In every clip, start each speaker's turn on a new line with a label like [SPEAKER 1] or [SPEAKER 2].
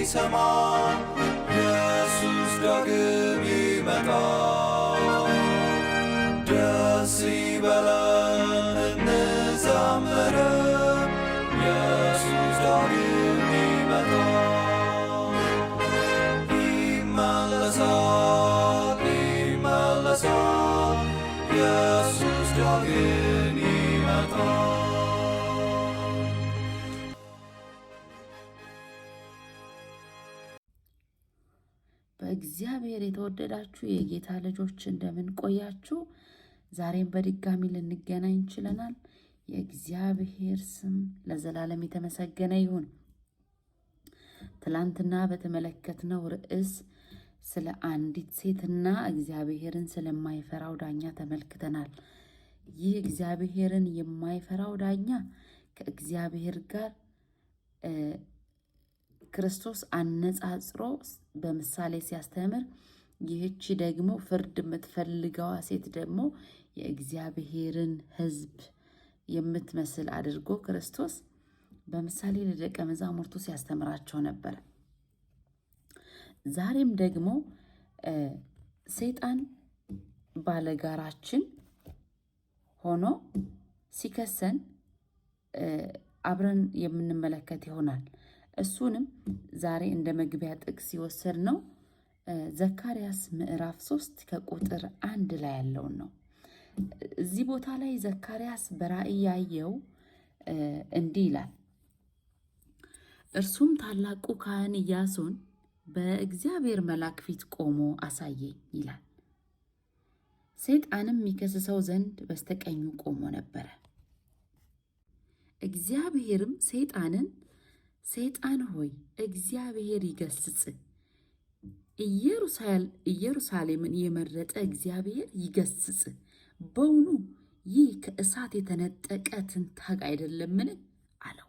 [SPEAKER 1] ሊሰማ ኢየሱስ ዳግም ይመጣል። ደስ ይበለን እንዘምር ኢየሱስ ዳግም ይመጣል። ይመለሳል ይመለሳል ኢየሱስ ዳግም ይመጣል።
[SPEAKER 2] በእግዚአብሔር የተወደዳችሁ የጌታ ልጆች እንደምን ቆያችሁ? ዛሬም በድጋሚ ልንገናኝ ችለናል። የእግዚአብሔር ስም ለዘላለም የተመሰገነ ይሁን። ትላንትና በተመለከትነው ርዕስ ስለ አንዲት ሴትና እግዚአብሔርን ስለማይፈራው ዳኛ ተመልክተናል። ይህ እግዚአብሔርን የማይፈራው ዳኛ ከእግዚአብሔር ጋር ክርስቶስ አነጻጽሮ በምሳሌ ሲያስተምር፣ ይህች ደግሞ ፍርድ የምትፈልገዋ ሴት ደግሞ የእግዚአብሔርን ሕዝብ የምትመስል አድርጎ ክርስቶስ በምሳሌ ለደቀ መዛሙርቱ ሲያስተምራቸው ነበር። ዛሬም ደግሞ ሰይጣን ባለጋራችን ሆኖ ሲከሰን አብረን የምንመለከት ይሆናል። እሱንም ዛሬ እንደ መግቢያ ጥቅስ ሲወሰድ ነው ዘካርያስ ምዕራፍ 3 ከቁጥር 1 ላይ ያለውን ነው። እዚህ ቦታ ላይ ዘካርያስ በራእይ ያየው እንዲህ ይላል። እርሱም ታላቁ ካህን ኢያሱን በእግዚአብሔር መልአክ ፊት ቆሞ አሳየኝ ይላል። ሰይጣንም የሚከስሰው ዘንድ በስተቀኙ ቆሞ ነበረ። እግዚአብሔርም ሰይጣንን ሰይጣን ሆይ እግዚአብሔር ይገስጽ፣ ኢየሩሳሌምን የመረጠ እግዚአብሔር ይገስጽ፣ በውኑ ይህ ከእሳት የተነጠቀ ትንታግ አይደለምን? አለው።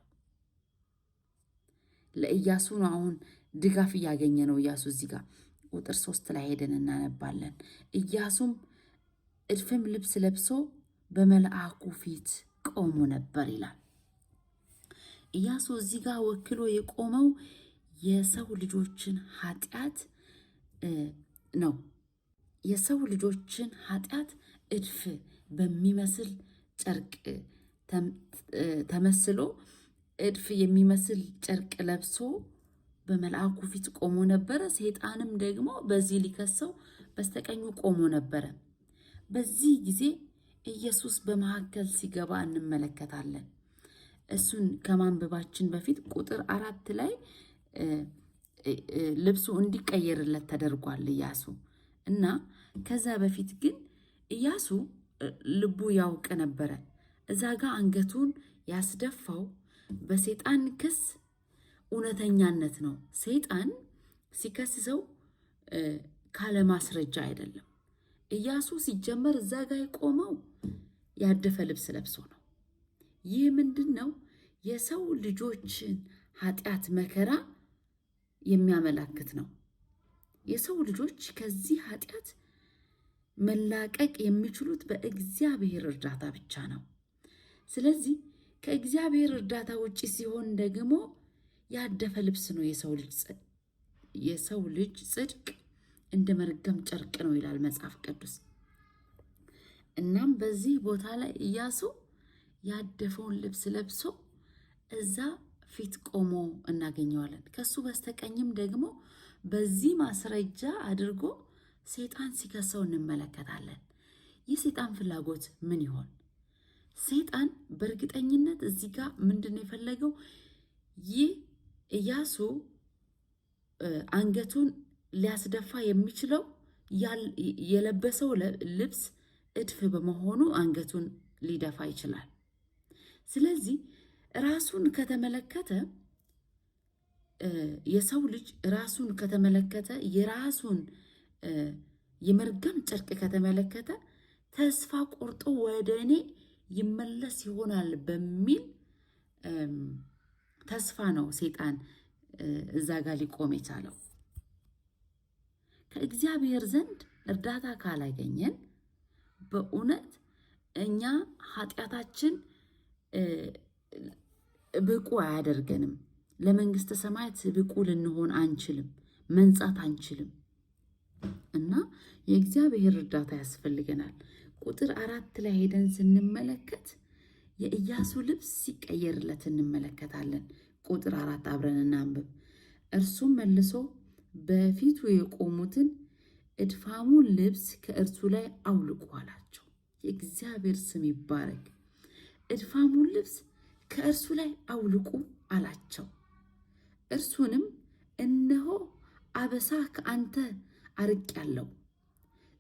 [SPEAKER 2] ለኢያሱ ነው አሁን ድጋፍ እያገኘ ነው። ኢያሱ እዚህ ጋር ቁጥር 3 ላይ ሄደን እናነባለን። ኢያሱም እድፍም ልብስ ለብሶ በመልአኩ ፊት ቆሞ ነበር ይላል። ኢያሱ እዚህ ጋር ወክሎ የቆመው የሰው ልጆችን ኃጢአት ነው። የሰው ልጆችን ኃጢአት እድፍ በሚመስል ጨርቅ ተመስሎ እድፍ የሚመስል ጨርቅ ለብሶ በመልአኩ ፊት ቆሞ ነበረ። ሰይጣንም ደግሞ በዚህ ሊከሰው በስተቀኙ ቆሞ ነበረ። በዚህ ጊዜ ኢየሱስ በመካከል ሲገባ እንመለከታለን። እሱን ከማንበባችን በፊት ቁጥር 4 ላይ ልብሱ እንዲቀየርለት ተደርጓል ኢያሱ እና ከዛ በፊት ግን ኢያሱ ልቡ ያውቅ ነበረ። እዛ ጋር አንገቱን ያስደፋው በሰይጣን ክስ እውነተኛነት ነው። ሰይጣን ሲከስሰው ካለ ማስረጃ አይደለም። ኢያሱ ሲጀመር እዛ ጋር የቆመው ያደፈ ልብስ ለብሶ ነው። ይህ ምንድን ነው? የሰው ልጆችን ኃጢአት መከራ የሚያመላክት ነው። የሰው ልጆች ከዚህ ኃጢአት መላቀቅ የሚችሉት በእግዚአብሔር እርዳታ ብቻ ነው። ስለዚህ ከእግዚአብሔር እርዳታ ውጭ ሲሆን ደግሞ ያደፈ ልብስ ነው። የሰው ልጅ ጽድቅ እንደ መርገም ጨርቅ ነው ይላል መጽሐፍ ቅዱስ። እናም በዚህ ቦታ ላይ ኢያሱ ያደፈውን ልብስ ለብሶ እዛ ፊት ቆሞ እናገኘዋለን። ከሱ በስተቀኝም ደግሞ በዚህ ማስረጃ አድርጎ ሰይጣን ሲከሰው እንመለከታለን። ይህ ሰይጣን ፍላጎት ምን ይሆን? ሰይጣን በእርግጠኝነት እዚህ ጋር ምንድን ነው የፈለገው? ይህ ኢያሱ አንገቱን ሊያስደፋ የሚችለው የለበሰው ልብስ እድፍ በመሆኑ አንገቱን ሊደፋ ይችላል። ስለዚህ ራሱን ከተመለከተ የሰው ልጅ ራሱን ከተመለከተ የራሱን የመርገም ጨርቅ ከተመለከተ ተስፋ ቆርጦ ወደ እኔ ይመለስ ይሆናል በሚል ተስፋ ነው ሰይጣን እዛ ጋር ሊቆም የቻለው። ከእግዚአብሔር ዘንድ እርዳታ ካላገኘን በእውነት እኛ ኃጢአታችን ብቁ አያደርገንም። ለመንግስተ ሰማያት ብቁ ልንሆን አንችልም፣ መንጻት አንችልም እና የእግዚአብሔር እርዳታ ያስፈልገናል። ቁጥር 4 ላይ ሄደን ስንመለከት የኢያሱ ልብስ ሲቀየርለት እንመለከታለን። ቁጥር 4 አብረን እናንብብ። እርሱም መልሶ በፊቱ የቆሙትን እድፋሙን ልብስ ከእርሱ ላይ አውልቁ አላቸው። የእግዚአብሔር ስም ይባረክ። እድፋሙን ልብስ ከእርሱ ላይ አውልቁ አላቸው። እርሱንም እነሆ አበሳ ከአንተ አርቄአለሁ፣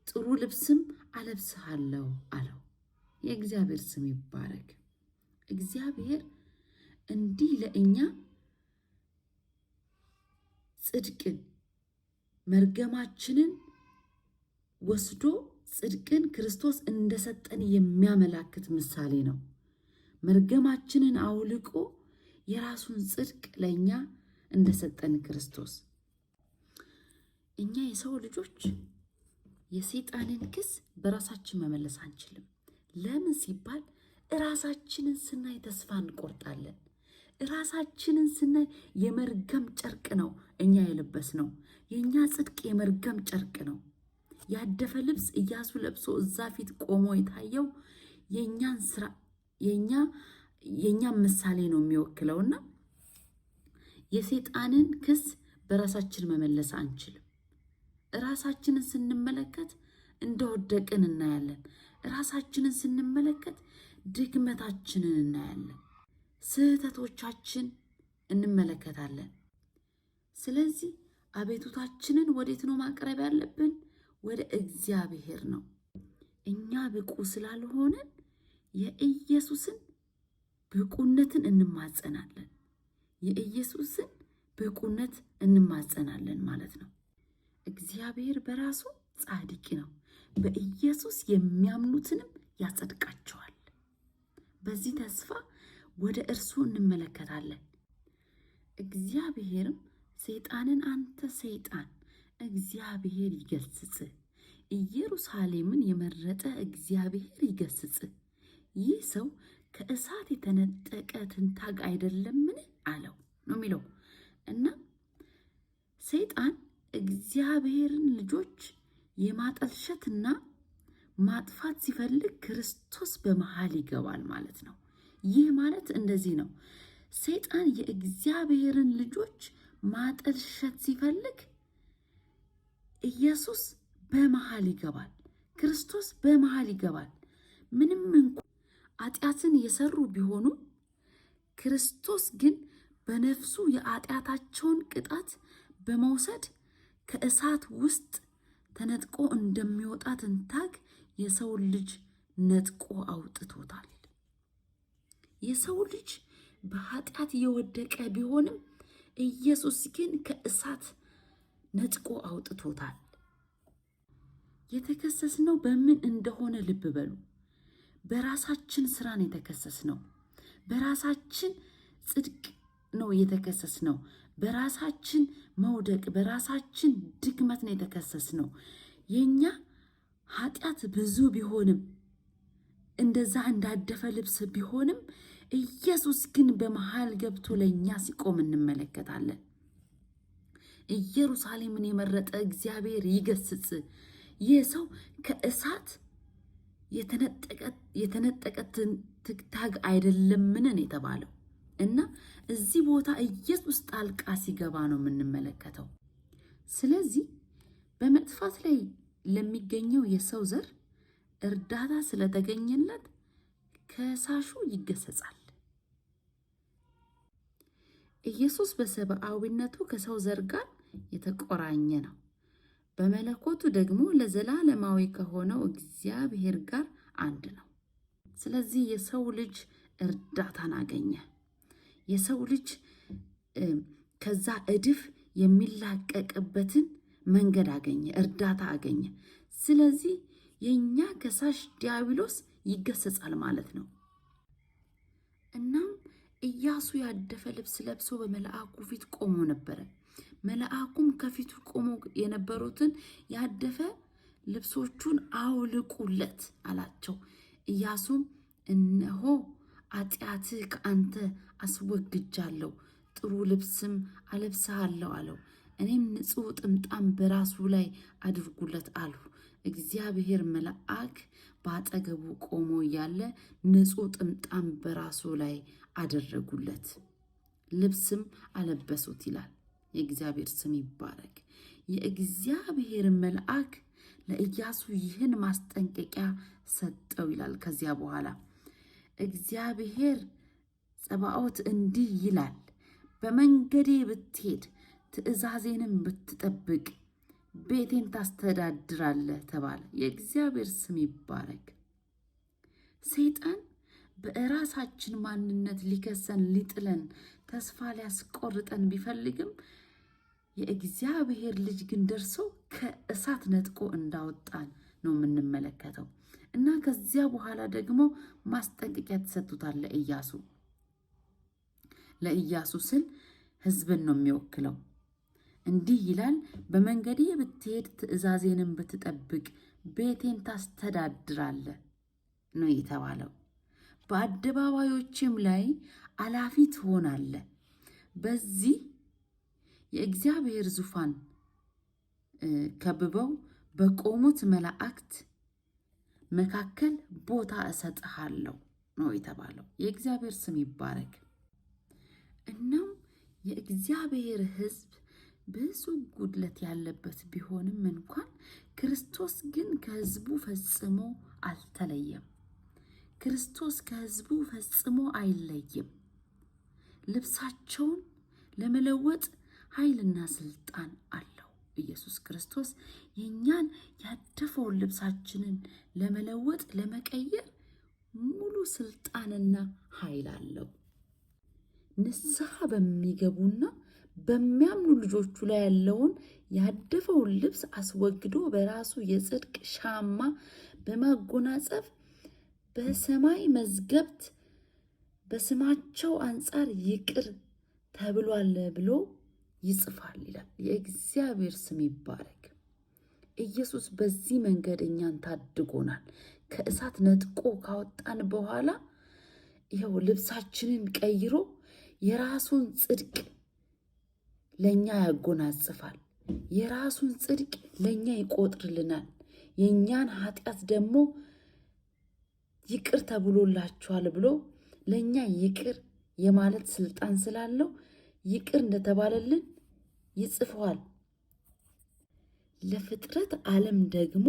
[SPEAKER 2] ጥሩ ልብስም አለብስሃለሁ አለው። የእግዚአብሔር ስም ይባረክ። እግዚአብሔር እንዲህ ለእኛ ጽድቅን መርገማችንን ወስዶ ጽድቅን ክርስቶስ እንደሰጠን የሚያመላክት ምሳሌ ነው። መርገማችንን አውልቆ የራሱን ጽድቅ ለእኛ እንደሰጠን ክርስቶስ። እኛ የሰው ልጆች የሰይጣንን ክስ በራሳችን መመለስ አንችልም። ለምን ሲባል ራሳችንን ስናይ ተስፋ እንቆርጣለን። ራሳችንን ስናይ የመርገም ጨርቅ ነው እኛ የለበስ ነው። የእኛ ጽድቅ የመርገም ጨርቅ ነው። ያደፈ ልብስ ኢያሱ ለብሶ እዛ ፊት ቆሞ የታየው የእኛን ስራ የእኛን ምሳሌ ነው የሚወክለውና የሰይጣንን ክስ በራሳችን መመለስ አንችልም። ራሳችንን ስንመለከት እንደወደቅን እናያለን። ራሳችንን ስንመለከት ድክመታችንን እናያለን። ስህተቶቻችን እንመለከታለን። ስለዚህ አቤቱታችንን ወዴት ነው ማቅረብ ያለብን? ወደ እግዚአብሔር ነው። እኛ ብቁ ስላልሆነን የኢየሱስን ብቁነትን እንማጸናለን። የኢየሱስን ብቁነት እንማጸናለን ማለት ነው። እግዚአብሔር በራሱ ጻድቅ ነው፣ በኢየሱስ የሚያምኑትንም ያጸድቃቸዋል። በዚህ ተስፋ ወደ እርሱ እንመለከታለን። እግዚአብሔርም ሰይጣንን አንተ ሰይጣን እግዚአብሔር ይገስጽህ፣ ኢየሩሳሌምን የመረጠ እግዚአብሔር ይገስጽህ፣ ይህ ሰው ከእሳት የተነጠቀ ትንታግ አይደለምን አለው ነው የሚለው እና ሰይጣን እግዚአብሔርን ልጆች የማጠልሸትና ማጥፋት ሲፈልግ ክርስቶስ በመሃል ይገባል ማለት ነው። ይህ ማለት እንደዚህ ነው። ሰይጣን የእግዚአብሔርን ልጆች ማጠልሸት ሲፈልግ ኢየሱስ በመሃል ይገባል፣ ክርስቶስ በመሃል ይገባል። ምንም እንኳን ኃጢአትን የሰሩ ቢሆኑ ክርስቶስ ግን በነፍሱ የኃጢአታቸውን ቅጣት በመውሰድ ከእሳት ውስጥ ተነጥቆ እንደሚወጣ ትንታግ የሰው ልጅ ነጥቆ አውጥቶታል። የሰው ልጅ በኃጢአት የወደቀ ቢሆንም ኢየሱስ ግን ከእሳት ነጥቆ አውጥቶታል። የተከሰስነው በምን እንደሆነ ልብ በሉ። በራሳችን ስራ ነው የተከሰስነው። በራሳችን ጽድቅ ነው የተከሰስነው። በራሳችን መውደቅ፣ በራሳችን ድክመት ነው የተከሰስነው። የኛ ኃጢአት ብዙ ቢሆንም እንደዛ እንዳደፈ ልብስ ቢሆንም ኢየሱስ ግን በመሃል ገብቶ ለእኛ ሲቆም እንመለከታለን። ኢየሩሳሌምን የመረጠ እግዚአብሔር ይገስጽ፣ ይህ ሰው ከእሳት የተነጠቀ ትንታግ አይደለምን የተባለው እና እዚህ ቦታ ኢየሱስ ጣልቃ ሲገባ ነው የምንመለከተው። ስለዚህ በመጥፋት ላይ ለሚገኘው የሰው ዘር እርዳታ ስለተገኘለት ከሳሹ ይገሰጻል። ኢየሱስ በሰብአዊነቱ ከሰው ዘር ጋር የተቆራኘ ነው። በመለኮቱ ደግሞ ለዘላለማዊ ከሆነው እግዚአብሔር ጋር አንድ ነው። ስለዚህ የሰው ልጅ እርዳታን አገኘ። የሰው ልጅ ከዛ እድፍ የሚላቀቅበትን መንገድ አገኘ፣ እርዳታ አገኘ። ስለዚህ የኛ ከሳሽ ዲያብሎስ ይገሰጻል ማለት ነው። እናም ኢያሱ ያደፈ ልብስ ለብሶ በመልአኩ ፊት ቆሞ ነበረ። መልአኩም ከፊቱ ቆሞ የነበሩትን ያደፈ ልብሶቹን አውልቁለት አላቸው። ኢያሱም እነሆ ኃጢአትህ ከአንተ አስወግጃለሁ፣ ጥሩ ልብስም አለብስሃለሁ አለው። እኔም ንጹሕ ጥምጣም በራሱ ላይ አድርጉለት አልሁ። እግዚአብሔር መልአክ በአጠገቡ ቆሞ እያለ ንጹሕ ጥምጣም በራሱ ላይ አደረጉለት፣ ልብስም አለበሱት ይላል። የእግዚአብሔር ስም ይባረክ። የእግዚአብሔር መልአክ ለኢያሱ ይህን ማስጠንቀቂያ ሰጠው ይላል። ከዚያ በኋላ እግዚአብሔር ጸባኦት እንዲህ ይላል፣ በመንገዴ ብትሄድ ትእዛዜንም ብትጠብቅ ቤቴን ታስተዳድራለህ ተባለ። የእግዚአብሔር ስም ይባረክ። ሰይጣን በራሳችን ማንነት ሊከሰን፣ ሊጥለን፣ ተስፋ ሊያስቆርጠን ቢፈልግም የእግዚአብሔር ልጅ ግን ደርሶ ከእሳት ነጥቆ እንዳወጣን ነው የምንመለከተው። እና ከዚያ በኋላ ደግሞ ማስጠንቀቂያ ተሰጥቶታል ለኢያሱ። ለኢያሱ ስል ሕዝብን ነው የሚወክለው። እንዲህ ይላል፣ በመንገዴ ብትሄድ ትእዛዜንም ብትጠብቅ ቤቴን ታስተዳድራለህ ነው የተባለው። በአደባባዮችም ላይ አላፊ ትሆናለህ። በዚህ የእግዚአብሔር ዙፋን ከብበው በቆሙት መላእክት መካከል ቦታ እሰጥሃለሁ ነው የተባለው። የእግዚአብሔር ስም ይባረክ። እናም የእግዚአብሔር ሕዝብ ብዙ ጉድለት ያለበት ቢሆንም እንኳን ክርስቶስ ግን ከሕዝቡ ፈጽሞ አልተለየም። ክርስቶስ ከሕዝቡ ፈጽሞ አይለይም። ልብሳቸውን ለመለወጥ ኃይልና ስልጣን አለው። ኢየሱስ ክርስቶስ የእኛን ያደፈውን ልብሳችንን ለመለወጥ ለመቀየር ሙሉ ስልጣንና ኃይል አለው። ንስሐ በሚገቡና በሚያምኑ ልጆቹ ላይ ያለውን ያደፈውን ልብስ አስወግዶ በራሱ የጽድቅ ሻማ በማጎናጸፍ በሰማይ መዝገብት በስማቸው አንጻር ይቅር ተብሏል ብሎ ይጽፋል ይላል። የእግዚአብሔር ስም ይባረክ። ኢየሱስ በዚህ መንገድ እኛን ታድጎናል። ከእሳት ነጥቆ ካወጣን በኋላ ይኸው ልብሳችንን ቀይሮ የራሱን ጽድቅ ለእኛ ያጎናጽፋል። የራሱን ጽድቅ ለእኛ ይቆጥርልናል። የእኛን ኃጢአት ደግሞ ይቅር ተብሎላችኋል ብሎ ለእኛ ይቅር የማለት ስልጣን ስላለው ይቅር እንደተባለልን ይጽፈዋል። ለፍጥረት ዓለም ደግሞ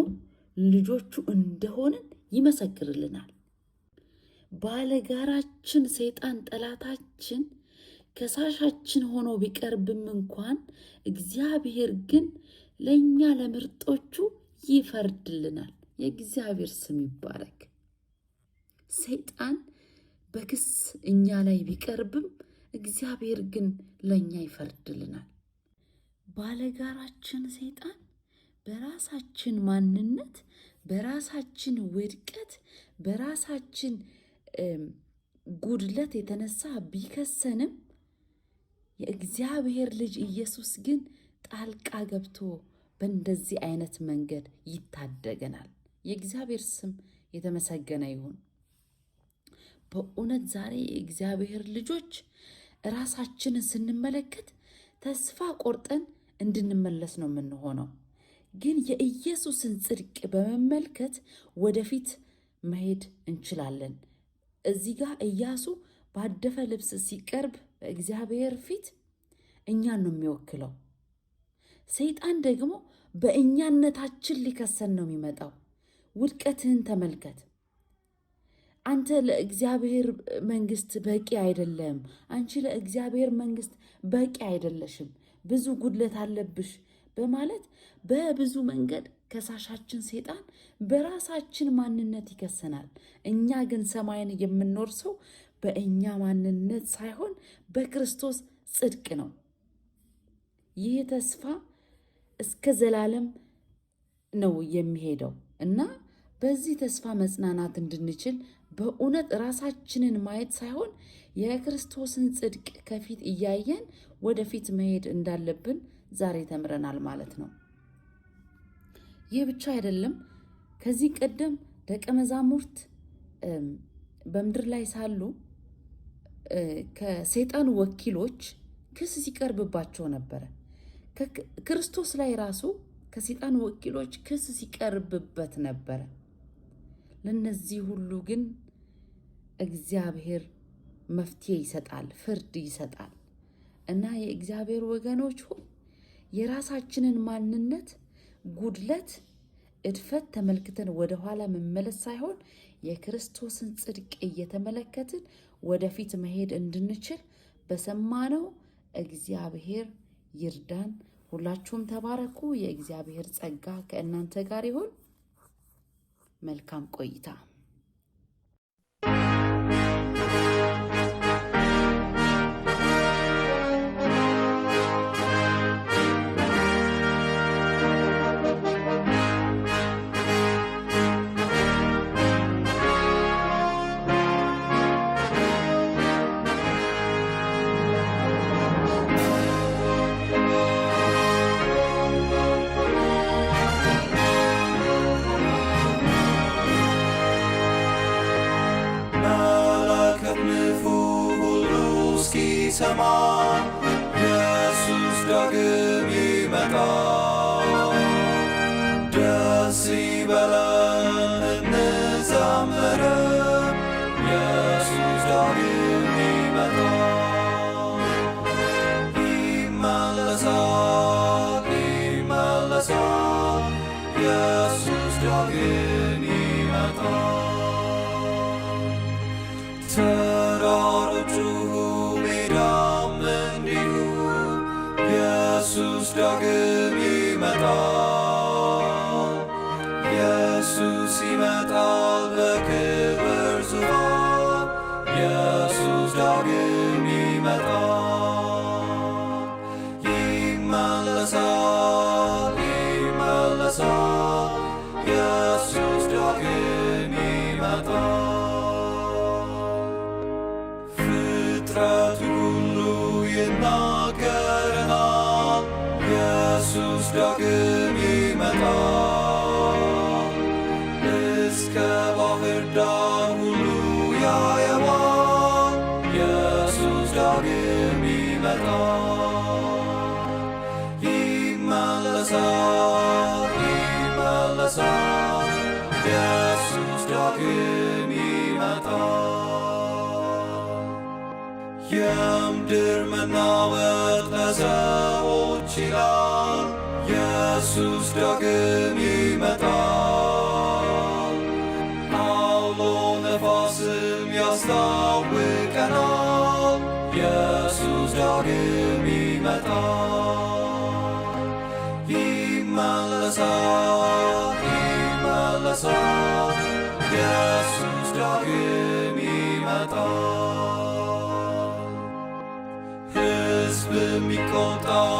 [SPEAKER 2] ልጆቹ እንደሆንን ይመሰክርልናል። ባለጋራችን ሰይጣን ጠላታችን ከሳሻችን ሆኖ ቢቀርብም እንኳን እግዚአብሔር ግን ለእኛ ለምርጦቹ ይፈርድልናል። የእግዚአብሔር ስም ይባረክ። ሰይጣን በክስ እኛ ላይ ቢቀርብም እግዚአብሔር ግን ለእኛ ይፈርድልናል። ባለጋራችን ሰይጣን በራሳችን ማንነት፣ በራሳችን ውድቀት፣ በራሳችን ጉድለት የተነሳ ቢከሰንም የእግዚአብሔር ልጅ ኢየሱስ ግን ጣልቃ ገብቶ በእንደዚህ አይነት መንገድ ይታደገናል። የእግዚአብሔር ስም የተመሰገነ ይሁን። በእውነት ዛሬ የእግዚአብሔር ልጆች ራሳችንን ስንመለከት ተስፋ ቆርጠን እንድንመለስ ነው የምንሆነው። ግን የኢየሱስን ጽድቅ በመመልከት ወደፊት መሄድ እንችላለን። እዚህ ጋር ኢያሱ ባደፈ ልብስ ሲቀርብ በእግዚአብሔር ፊት እኛን ነው የሚወክለው። ሰይጣን ደግሞ በእኛነታችን ሊከሰን ነው የሚመጣው። ውድቀትህን ተመልከት። አንተ ለእግዚአብሔር መንግስት በቂ አይደለም፣ አንቺ ለእግዚአብሔር መንግስት በቂ አይደለሽም፣ ብዙ ጉድለት አለብሽ በማለት በብዙ መንገድ ከሳሻችን ሰይጣን በራሳችን ማንነት ይከሰናል። እኛ ግን ሰማይን የምንወርሰው በእኛ ማንነት ሳይሆን በክርስቶስ ጽድቅ ነው። ይህ ተስፋ እስከ ዘላለም ነው የሚሄደው እና በዚህ ተስፋ መጽናናት እንድንችል በእውነት ራሳችንን ማየት ሳይሆን የክርስቶስን ጽድቅ ከፊት እያየን ወደፊት መሄድ እንዳለብን ዛሬ ተምረናል ማለት ነው። ይህ ብቻ አይደለም። ከዚህ ቀደም ደቀ መዛሙርት በምድር ላይ ሳሉ ከሰይጣን ወኪሎች ክስ ሲቀርብባቸው ነበረ። ክርስቶስ ላይ ራሱ ከሰይጣን ወኪሎች ክስ ሲቀርብበት ነበረ። ለነዚህ ሁሉ ግን እግዚአብሔር መፍትሄ ይሰጣል፣ ፍርድ ይሰጣል። እና የእግዚአብሔር ወገኖች ሆይ የራሳችንን ማንነት ጉድለት፣ እድፈት ተመልክተን ወደኋላ መመለስ ሳይሆን የክርስቶስን ጽድቅ እየተመለከትን ወደፊት መሄድ እንድንችል በሰማነው እግዚአብሔር ይርዳን። ሁላችሁም ተባረኩ። የእግዚአብሔር ጸጋ ከእናንተ ጋር ይሁን። መልካም ቆይታ።
[SPEAKER 1] ሰማ ኢየሱስ ዳግም ይመጣል። ደስ ይበለን እንዘምር፣ ኢየሱስ ዳግም ይመጣል። ይመለሳል ይመለሳል፣ ኢየሱስ ዳግም ይመጣል። ተራሮቹ ኢየሱስ ዳግም ይመጣል። ኢየሱስ ይመጣል በክብር ዙፋን። ኢየሱስ ዳግም ይመጣል። ይመለሳል ይመለሳል፣ ኢየሱስ ዳግም ይመጣል። ፍጥረቱ ሁሉ ይናገረናል፣ ኢየሱስ ዳግም ይመጣል። እስከ ባህር ዳር ሁሉ ያየዋል፣ ኢየሱስ ዳግም ይመጣል። ይመለሳል ይመለሳል፣ ኢየሱስ ዳግም ይመጣል። የምድር መናወጥ ለሰዎች ይላል፣ ኢየሱስ ዳግም ይመጣል። አውሎ ነፋስም ያስታውቀናል፣ ኢየሱስ ዳግም ይመጣል። ይመለሳል ይመለሳል፣ ኢየሱስ ዳግም ይመጣል። ሕዝብም ይቆጣል፣